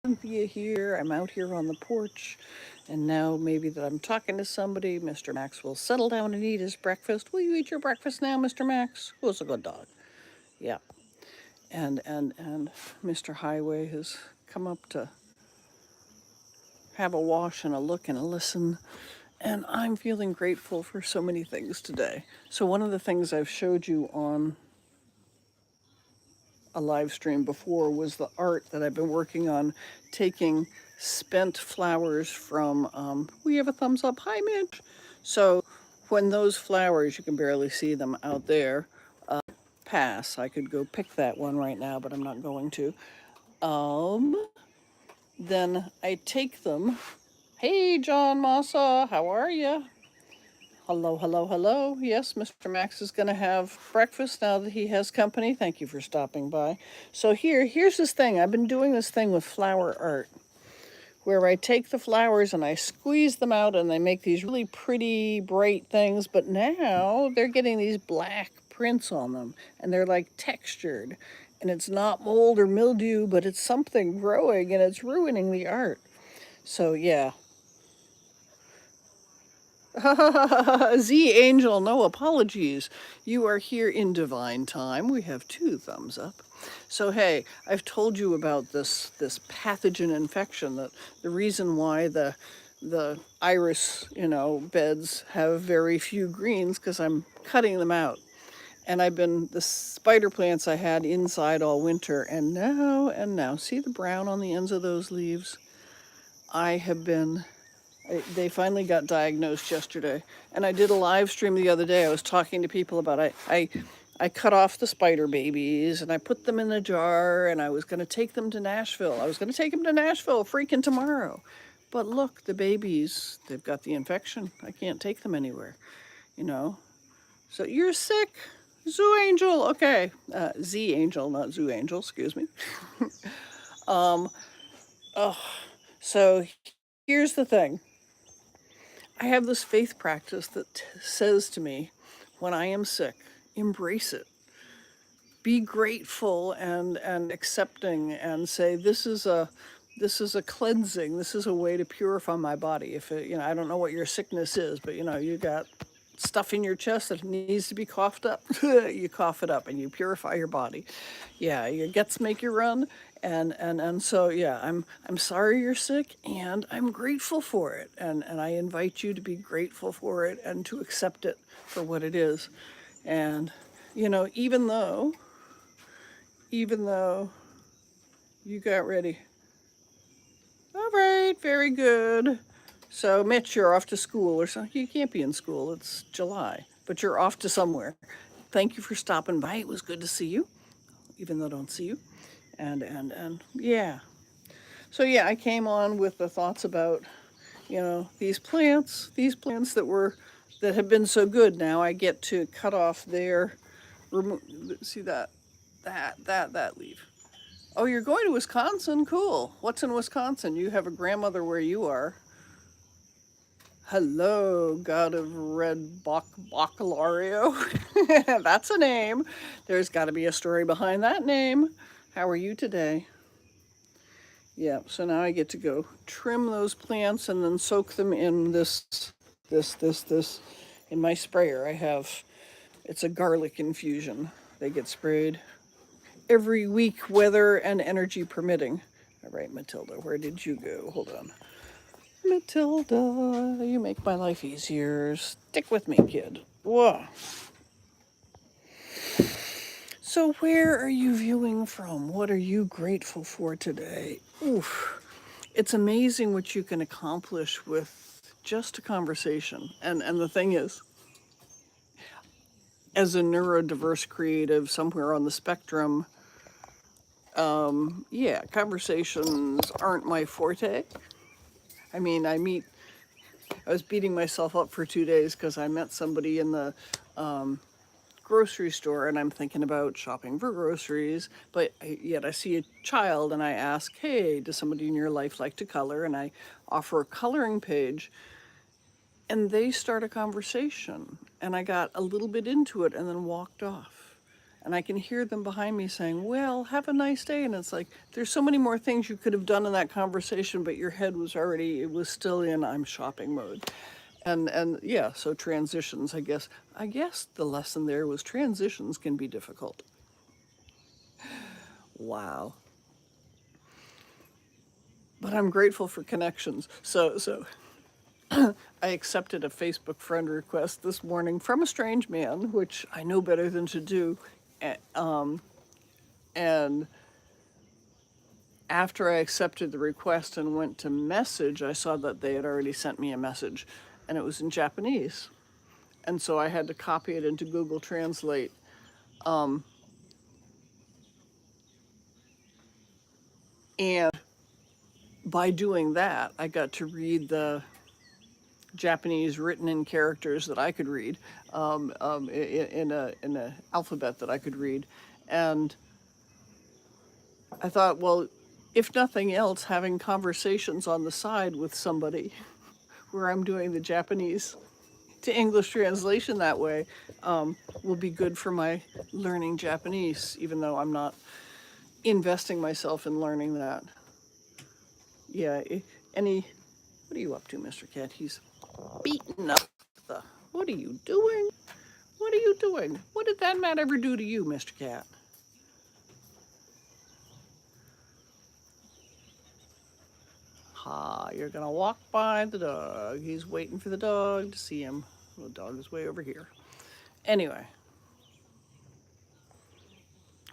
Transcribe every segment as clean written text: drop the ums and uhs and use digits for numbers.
Cynthia here. I'm out here on the porch, and now maybe that I'm talking to somebody, Mr. Max will settle down and eat his breakfast. Will you eat your breakfast now, Mr. Max? Who's a good dog? Yeah. And Mr. Highway has come up to have a wash and a look and a listen. And I'm feeling grateful for so many things today. So one of the things I've showed you on a live stream before was the art that I've been working on, taking spent flowers from, we have a thumbs up, hi Mitch. So when those flowers, you can barely see them out there, pass, I could go pick that one right now, but I'm not going to. Um, then I take them. Hey John Massa, how are you? Hello, hello, hello. Yes, Mr. Max is going to have breakfast now that he has company. Thank you for stopping by. So here's this thing. I've been doing this thing with flower art where I take the flowers and I squeeze them out and they make these really pretty bright things, but now they're getting these black prints on them and they're like textured. And it's not mold or mildew, but it's something growing and it's ruining the art. So yeah, Z Angel, no apologies. You are here in divine time. We have two thumbs up. So hey, I've told you about this pathogen infection, that the reason why the iris, beds have very few greens because I'm cutting them out. And I've been the spider plants I had inside all winter, and now see the brown on the ends of those leaves. I have been they finally got diagnosed yesterday, and I did a live stream the other day. I was talking to people about I cut off the spider babies and I put them in a jar, and I was going to take them to Nashville. I was going to take them to Nashville freaking tomorrow. But look, the babies, they've got the infection. I can't take them anywhere, you know. So you're sick, Zoo Angel. Okay, Z Angel, not Zoo Angel. Excuse me. um, oh, so here's the thing. I have this faith practice that says to me, when I am sick, embrace it. Be grateful and accepting, and say this is a cleansing. This is a way to purify my body. If it, I don't know what your sickness is, but you got stuff in your chest that needs to be coughed up. You cough it up and you purify your body. Yeah, your guts make you run, and so yeah, I'm sorry you're sick, and I'm grateful for it, and I invite you to be grateful for it and to accept it for what it is. And even though you got ready. All right, very good. So, Mitch, you're off to school or something. You can't be in school. It's July, but you're off to somewhere. Thank you for stopping by. It was good to see you, even though I don't see you. And yeah. So yeah, I came on with the thoughts about, these plants that have been so good. Now I get to cut off their remove. See that leaf. Oh, you're going to Wisconsin? Cool. What's in Wisconsin? You have a grandmother where you are. Hello, God of Red Baccalario. That's a name. There's got to be a story behind that name. How are you today? Yeah, so now I get to go trim those plants and then soak them in this. In my sprayer, it's a garlic infusion. They get sprayed every week, weather and energy permitting. All right, Matilda, where did you go? Hold on. Matilda, you make my life easier. Stick with me, kid. Whoa. So, where are you viewing from? What are you grateful for today? Oof. It's amazing what you can accomplish with just a conversation. And the thing is, as a neurodiverse creative somewhere on the spectrum, yeah, conversations aren't my forte. I mean, I was beating myself up for 2 days because I met somebody in the grocery store, and I'm thinking about shopping for groceries, but yet I see a child and I ask, hey, does somebody in your life like to color? And I offer a coloring page, and they start a conversation, and I got a little bit into it and then walked off. And I can hear them behind me saying, well, have a nice day. And it's like, there's so many more things you could have done in that conversation, but your head was already, it was still in I'm shopping mode. And yeah, so transitions, I guess the lesson there was transitions can be difficult. Wow. But I'm grateful for connections. So I accepted a Facebook friend request this morning from a strange man, which I know better than to do. And after I accepted the request and went to message, I saw that they had already sent me a message, and it was in Japanese. And so I had to copy it into Google Translate. And by doing that, I got to read the Japanese written in characters that I could read, in a alphabet that I could read. And I thought, well, if nothing else, having conversations on the side with somebody where I'm doing the Japanese to English translation that way will be good for my learning Japanese, even though I'm not investing myself in learning that. Yeah, what are you up to, Mr. Cat? He's beaten up the, what are you doing? What are you doing? What did that mat ever do to you, Mr. Cat? Ha, you're gonna walk by the dog. He's waiting for the dog to see him. The dog is way over here. Anyway,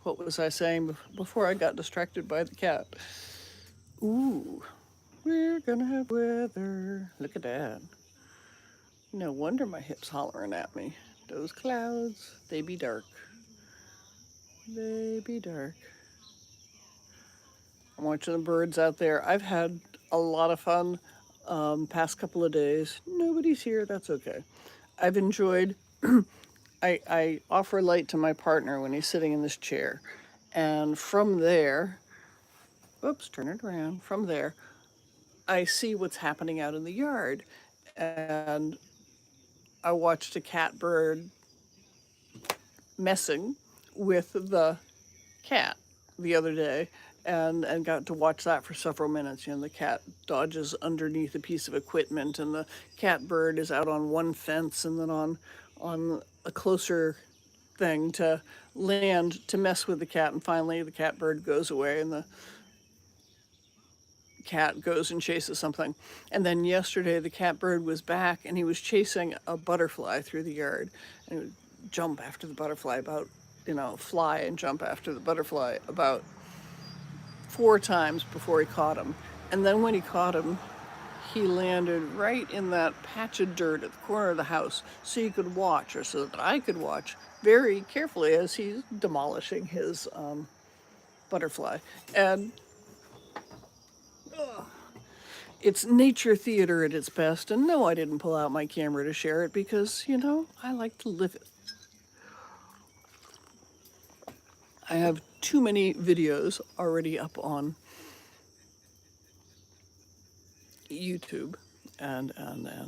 what was I saying before I got distracted by the cat? Ooh, we're gonna have weather. Look at that. No wonder my hip's hollering at me. Those clouds, they be dark. They be dark. I'm watching the birds out there. I've had a lot of fun past couple of days. Nobody's here, that's okay. I've enjoyed, I offer light to my partner when he's sitting in this chair. And from there, oops, turn it around. From there, I see what's happening out in the yard. And I watched a catbird messing with the cat the other day and got to watch that for several minutes. You know, the cat dodges underneath a piece of equipment and the catbird is out on one fence and then on a closer thing to land to mess with the cat, and finally the catbird goes away and the cat goes and chases something. And then yesterday the catbird was back and he was chasing a butterfly through the yard, and he would jump after the butterfly about, fly and jump after the butterfly about 4 times before he caught him. And then when he caught him, he landed right in that patch of dirt at the corner of the house so you could watch, or so that I could watch very carefully as he's demolishing his butterfly. And it's nature theater at its best. And no, I didn't pull out my camera to share it because, I like to live it. I have too many videos already up on YouTube, and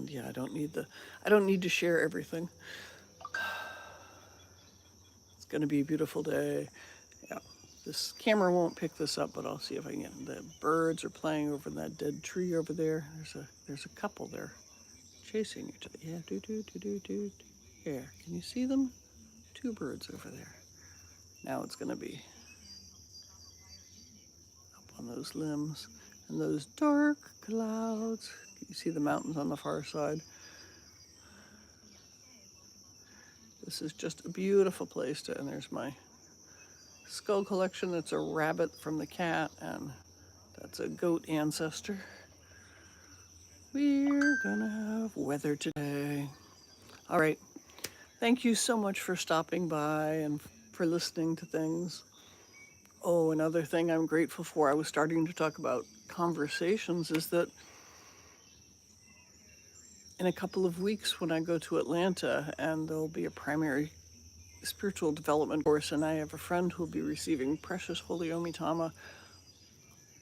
yeah, I don't need to share everything. It's going to be a beautiful day. Yeah, this camera won't pick this up, but I'll see if I can get. The birds are playing over in that dead tree over there. There's a couple there chasing each other. Yeah, do. Yeah, can you see them? 2 birds over there. Now it's going to be up on those limbs and those dark clouds. Can you see the mountains on the far side? This is just a beautiful place to, and there's my skull collection. That's a rabbit from the cat, and that's a goat ancestor. We're gonna have weather today. All right. Thank you so much for stopping by and for listening to things. Oh, another thing I'm grateful for, I was starting to talk about conversations, is that in a couple of weeks when I go to Atlanta, and there'll be a primary spiritual development course, and I have a friend who'll be receiving precious holy omitama.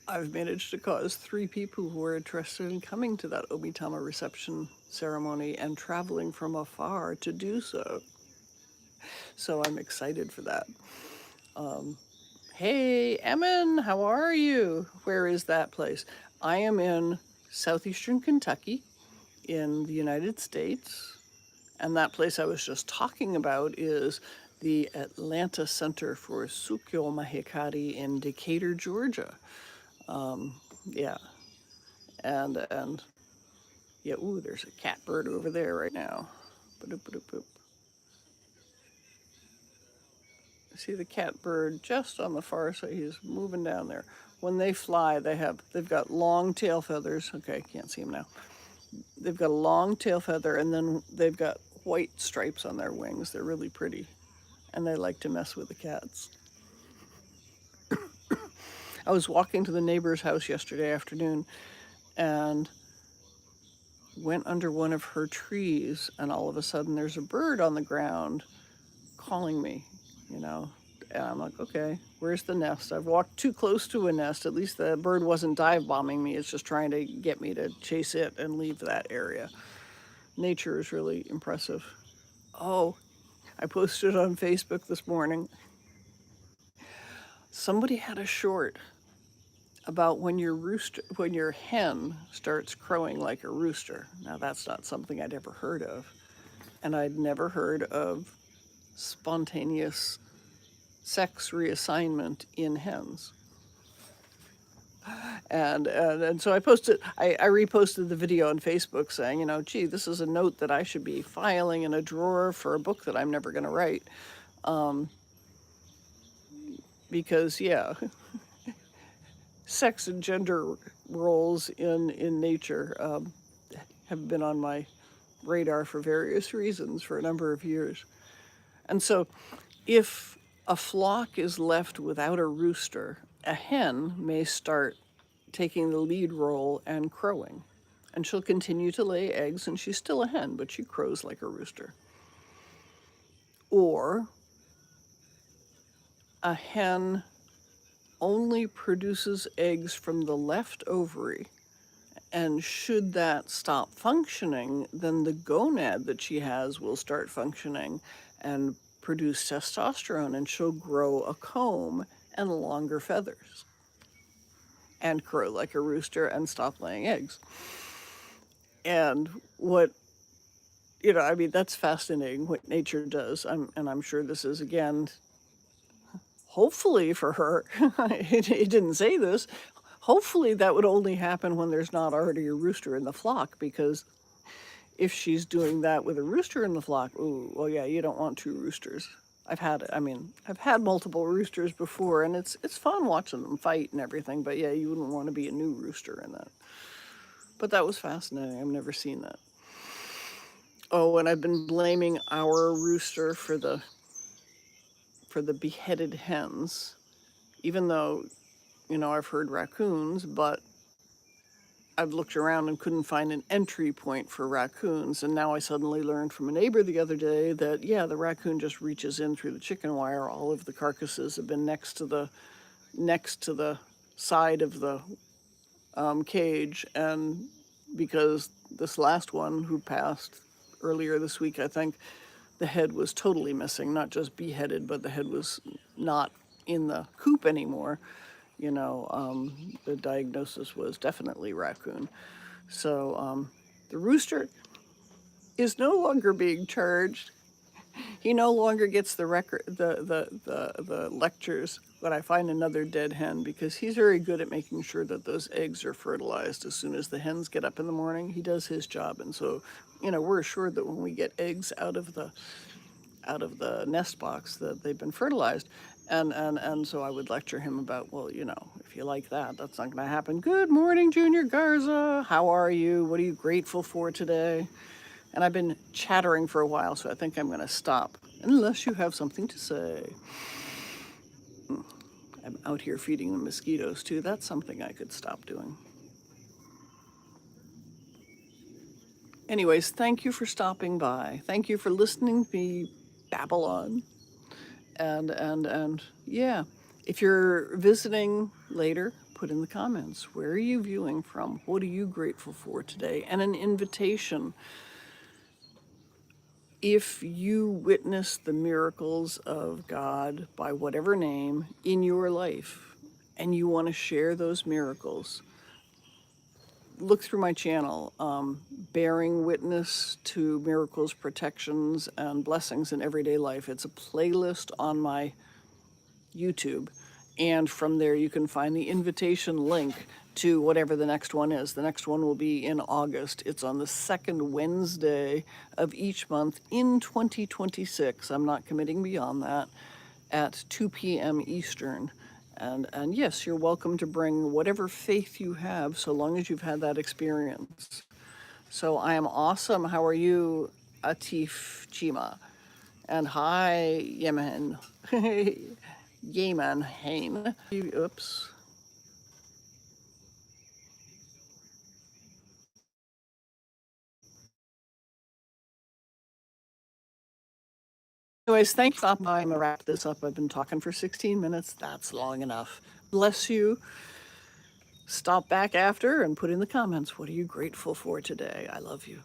I've managed to cause 3 people who are interested in coming to that omitama reception ceremony and traveling from afar to do so. So I'm excited for that. Hey, Emin, how are you? Where is that place? I am in southeastern Kentucky in the United States. And that place I was just talking about is the Atlanta Center for Sukyo Mahikari in Decatur, Georgia. Yeah, and yeah, ooh, there's a catbird over there right now. Ba-doop, ba-doop, boop. See the catbird just on the far side. He's moving down there. When they fly, they've got long tail feathers. Okay, can't see them now. They've got a long tail feather, and then they've got white stripes on their wings. They're really pretty, and they like to mess with the cats. I was walking to the neighbor's house yesterday afternoon, and went under one of her trees, and all of a sudden there's a bird on the ground calling me, you know. And I'm like, okay, where's the nest? I've walked too close to a nest. At least the bird wasn't dive bombing me. It's just trying to get me to chase it and leave that area. Nature is really impressive. Oh, I posted on Facebook this morning. Somebody had a short about when your hen starts crowing like a rooster. Now that's not something I'd ever heard of. And I'd never heard of spontaneous sex reassignment in hens. And so I reposted the video on Facebook saying, you know, gee, this is a note that I should be filing in a drawer for a book that I'm never going to write. Because, yeah, sex and gender roles in nature have been on my radar for various reasons for a number of years. And so if a flock is left without a rooster, a hen may start taking the lead role and crowing. And she'll continue to lay eggs, and she's still a hen, but she crows like a rooster. Or a hen only produces eggs from the left ovary, and should that stop functioning, then the gonad that she has will start functioning and produce testosterone, and she'll grow a comb and longer feathers and crow like a rooster and stop laying eggs. And what, you know, I mean, that's fascinating what nature does. And I'm sure this is, again, hopefully for her, it didn't say this, hopefully that would only happen when there's not already a rooster in the flock, because if she's doing that with a rooster in the flock, ooh, well, yeah, you don't want two roosters. I've had multiple roosters before, and it's fun watching them fight and everything, but yeah, you wouldn't want to be a new rooster in that. But that was fascinating. I've never seen that. Oh, and I've been blaming our rooster for the beheaded hens, even though, you know, I've heard raccoons, but I've looked around and couldn't find an entry point for raccoons. And now I suddenly learned from a neighbor the other day that, yeah, the raccoon just reaches in through the chicken wire. All of the carcasses have been next to the side of the cage. And because this last one who passed earlier this week, I think, the head was totally missing, not just beheaded, but the head was not in the coop anymore. You know, the diagnosis was definitely raccoon. So the rooster is no longer being charged. He no longer gets the lectures when I find another dead hen, because he's very good at making sure that those eggs are fertilized as soon as the hens get up in the morning. He does his job, and so, you know, we're assured that when we get eggs out of the nest box that they've been fertilized. And so I would lecture him about, well, you know, if you like that, that's not going to happen. Good morning, Junior Garza. How are you? What are you grateful for today? And I've been chattering for a while, so I think I'm going to stop, unless you have something to say. I'm out here feeding the mosquitoes, too. That's something I could stop doing. Anyways, thank you for stopping by. Thank you for listening to me babble on. And yeah, if you're visiting later, put in the comments, where are you viewing from? What are you grateful for today? And an invitation. if you witness the miracles of God by whatever name in your life and you want to share those miracles, look through my channel, Bearing Witness to Miracles, Protections, and Blessings in Everyday Life. It's a playlist on my YouTube. And from there, you can find the invitation link to whatever the next one is. The next one will be in August. It's on the second Wednesday of each month in 2026. I'm not committing beyond that, at 2 p.m. Eastern. And yes, you're welcome to bring whatever faith you have, so long as you've had that experience. So I am awesome. How are you, Atif Chima? And hi, Yemen. Yemen Hain. Oops. Anyways, thanks for stopping by. I'm going to wrap this up. I've been talking for 16 minutes. That's long enough. Bless you. Stop back after and put in the comments, what are you grateful for today? I love you.